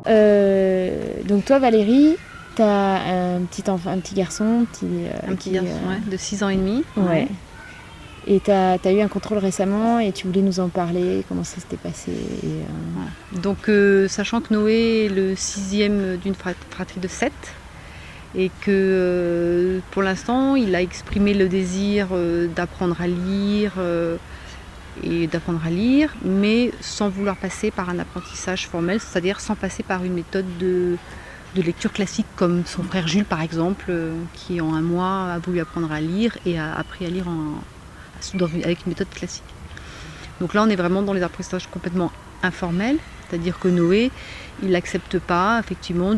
Donc toi Valérie, tu as un petit garçon, de 6 ans et demi. Ouais. Et tu as eu un contrôle récemment et tu voulais nous en parler, comment ça s'était passé Donc sachant que Noé est le 6e d'une fratrie de 7 et que pour l'instant il a exprimé le désir d'apprendre à lire mais sans vouloir passer par un apprentissage formel, c'est-à-dire sans passer par une méthode de lecture classique comme son frère Jules par exemple, qui en 1 mois a voulu apprendre à lire et a appris à lire avec une méthode classique. Donc là on est vraiment dans les apprentissages complètement informels, c'est-à-dire que Noé il n'accepte pas effectivement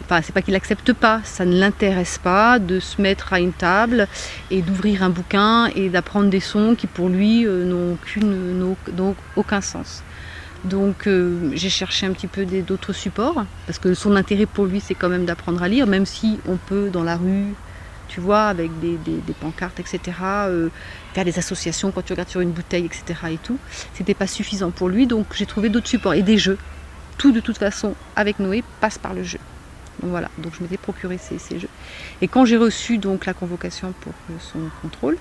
enfin c'est pas qu'il n'accepte pas, ça ne l'intéresse pas de se mettre à une table et d'ouvrir un bouquin et d'apprendre des sons qui pour lui n'ont aucun sens. Donc j'ai cherché un petit peu d'autres supports, parce que son intérêt pour lui c'est quand même d'apprendre à lire, même si on peut dans la rue, tu vois, avec des pancartes, etc., faire des associations quand tu regardes sur une bouteille, etc. et tout. C'était pas suffisant pour lui, donc j'ai trouvé d'autres supports et des jeux. Tout de toute façon, avec Noé, passe par le jeu. Donc voilà, donc je m'étais procuré ces jeux. Et quand j'ai reçu donc la convocation pour son contrôle,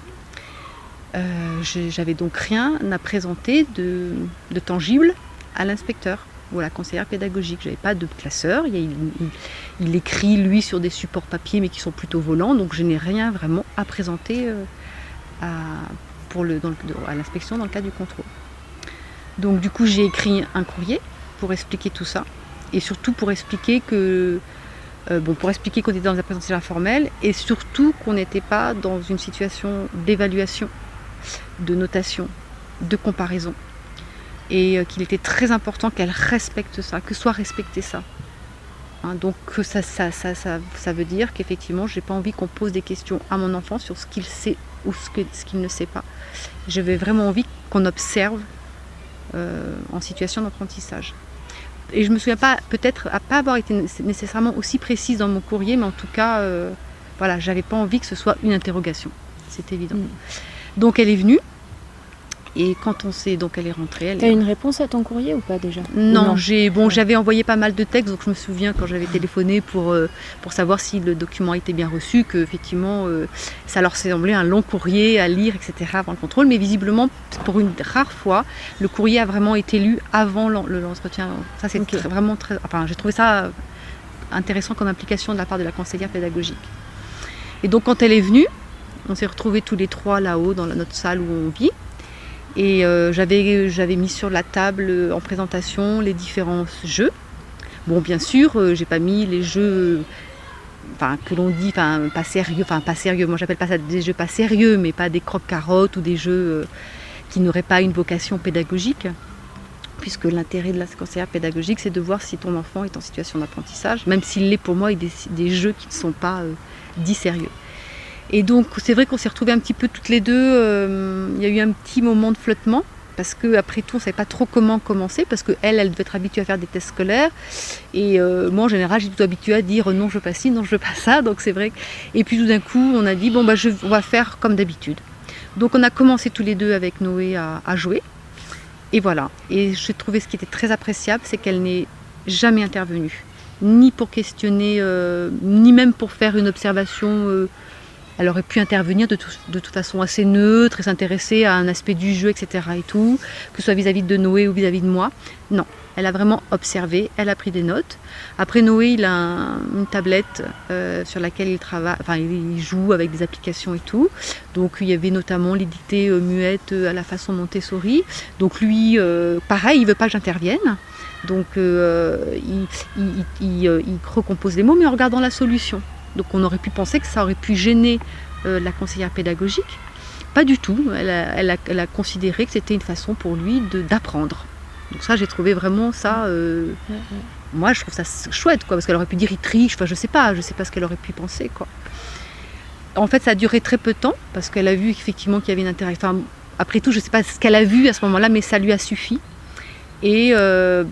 j'avais donc rien à présenter de tangible à l'inspecteur ou à la conseillère pédagogique. J'avais pas de classeur, il écrit lui sur des supports papier mais qui sont plutôt volants, donc je n'ai rien vraiment à présenter à l'inspection dans le cadre du contrôle. Donc du coup j'ai écrit un courrier pour expliquer tout ça et surtout pour expliquer qu'on était dans un apprentissage informel et surtout qu'on n'était pas dans une situation d'évaluation, de notation, de comparaison. Et qu'il était très important qu'elle respecte ça, que soit respecté ça. Donc ça veut dire qu'effectivement, je n'ai pas envie qu'on pose des questions à mon enfant sur ce qu'il sait ou ce qu'il ne sait pas. J'avais vraiment envie qu'on observe en situation d'apprentissage. Et je ne me souviens pas, peut-être, à pas avoir été nécessairement aussi précise dans mon courrier, mais en tout cas, voilà, j'avais pas envie que ce soit une interrogation. C'est évident. Donc elle est venue. Et quand elle est rentrée. T'as une réponse à ton courrier ou pas déjà ? Non, j'avais envoyé pas mal de textes, donc je me souviens quand j'avais téléphoné pour savoir si le document était bien reçu, que effectivement ça leur semblait un long courrier à lire, etc. avant le contrôle. Mais visiblement, pour une rare fois, le courrier a vraiment été lu avant l'entretien. Ça, c'est vraiment très. Enfin, j'ai trouvé ça intéressant comme implication de la part de la conseillère pédagogique. Et donc, quand elle est venue, on s'est retrouvés tous les 3 là-haut dans notre salle où on vit. Et j'avais mis sur la table en présentation les différents jeux. Bon, bien sûr, j'ai pas mis les jeux que l'on dit pas sérieux. Moi, j'appelle pas ça des jeux pas sérieux, mais pas des croque-carottes ou des jeux qui n'auraient pas une vocation pédagogique. Puisque l'intérêt de la conseillère pédagogique, c'est de voir si ton enfant est en situation d'apprentissage, même s'il l'est pour moi, avec des jeux qui ne sont pas dits sérieux. Et donc c'est vrai qu'on s'est retrouvés un petit peu toutes les deux, il y a eu un petit moment de flottement, parce qu'après tout on ne savait pas trop comment commencer, parce qu'elle devait être habituée à faire des tests scolaires, et moi en général j'ai tout habituée à dire non je veux pas ci, non je veux pas ça, donc c'est vrai. Et puis tout d'un coup on a dit on va faire comme d'habitude. Donc on a commencé tous les deux avec Noé à jouer, et voilà. Et j'ai trouvé ce qui était très appréciable, c'est qu'elle n'est jamais intervenue, ni pour questionner, ni même pour faire une observation. Elle aurait pu intervenir de toute façon assez neutre et s'intéresser à un aspect du jeu, etc. et tout, que ce soit vis-à-vis de Noé ou vis-à-vis de moi. Non, elle a vraiment observé, elle a pris des notes. Après Noé, il a une tablette sur laquelle il travaille, il joue avec des applications et tout. Donc il y avait notamment les dictées muettes à la façon Montessori. Donc lui, pareil, il ne veut pas que j'intervienne. Donc il recompose les mots, mais en regardant la solution. Donc on aurait pu penser que ça aurait pu gêner la conseillère pédagogique. Pas du tout. Elle a considéré que c'était une façon pour lui d'apprendre. Donc ça, j'ai trouvé vraiment ça... Moi, je trouve ça chouette, quoi, parce qu'elle aurait pu dire il triche, je sais pas ce qu'elle aurait pu penser, quoi. En fait, ça a duré très peu de temps, parce qu'elle a vu effectivement qu'il y avait une interaction. Après tout, je ne sais pas ce qu'elle a vu à ce moment-là, mais ça lui a suffi. Et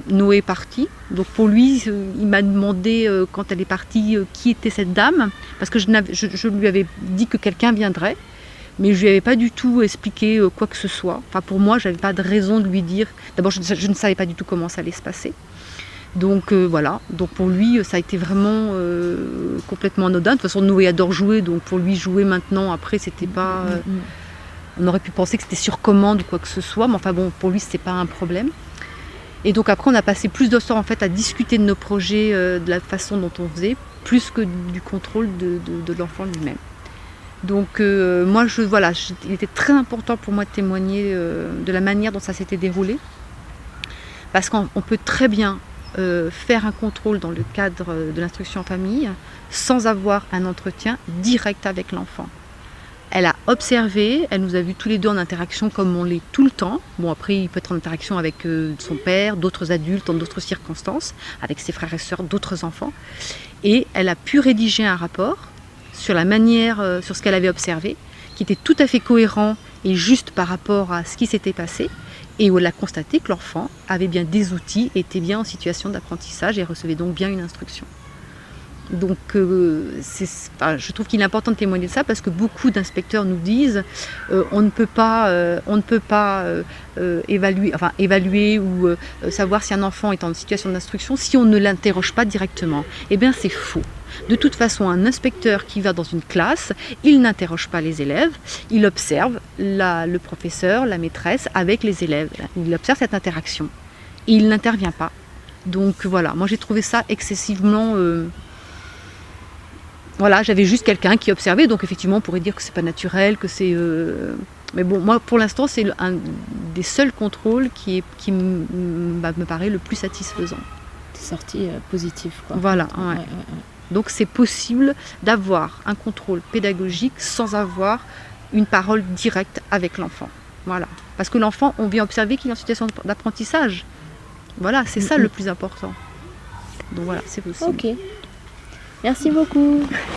Noé est parti. Donc pour lui, il m'a demandé quand elle est partie qui était cette dame, parce que je lui avais dit que quelqu'un viendrait, mais je lui avais pas du tout expliqué quoi que ce soit. Enfin pour moi, j'avais pas de raison de lui dire. D'abord, je ne savais pas du tout comment ça allait se passer. Donc voilà, donc pour lui ça a été vraiment complètement anodin. De toute façon Noé adore jouer, donc pour lui jouer maintenant, après c'était pas... on aurait pu penser que c'était sur commande ou quoi que ce soit, mais enfin bon, pour lui c'était pas un problème. Et donc après on a passé plus de temps en fait à discuter de nos projets, de la façon dont on faisait, plus que du contrôle de l'enfant lui-même. Donc moi il était très important pour moi de témoigner de la manière dont ça s'était déroulé, parce qu'on peut très bien faire un contrôle dans le cadre de l'instruction en famille sans avoir un entretien direct avec l'enfant. Elle a observé, elle nous a vus tous les deux en interaction comme on l'est tout le temps. Bon, après, il peut être en interaction avec son père, d'autres adultes, dans d'autres circonstances, avec ses frères et sœurs, d'autres enfants. Et elle a pu rédiger un rapport sur la manière, sur ce qu'elle avait observé, qui était tout à fait cohérent et juste par rapport à ce qui s'était passé, et où elle a constaté que l'enfant avait bien des outils, était bien en situation d'apprentissage et recevait donc bien une instruction. Donc je trouve qu'il est important de témoigner de ça, parce que beaucoup d'inspecteurs nous disent on ne peut pas évaluer ou savoir si un enfant est en situation d'instruction si on ne l'interroge pas directement. Eh bien c'est faux. De toute façon, un inspecteur qui va dans une classe, il n'interroge pas les élèves, il observe le professeur, la maîtresse avec les élèves, il observe cette interaction et il n'intervient pas. Donc voilà, moi j'ai trouvé ça excessivement... Voilà, j'avais juste quelqu'un qui observait, donc effectivement on pourrait dire que c'est pas naturel, que c'est... Mais bon, moi pour l'instant c'est un des seuls contrôles qui me paraît le plus satisfaisant. C'est sorti positif, quoi. Voilà, ouais. Donc c'est possible d'avoir un contrôle pédagogique sans avoir une parole directe avec l'enfant. Voilà. Parce que l'enfant, on vient observer qu'il est en situation d'apprentissage. Voilà, c'est ça le plus important. Donc voilà, c'est possible. Ok. Merci beaucoup.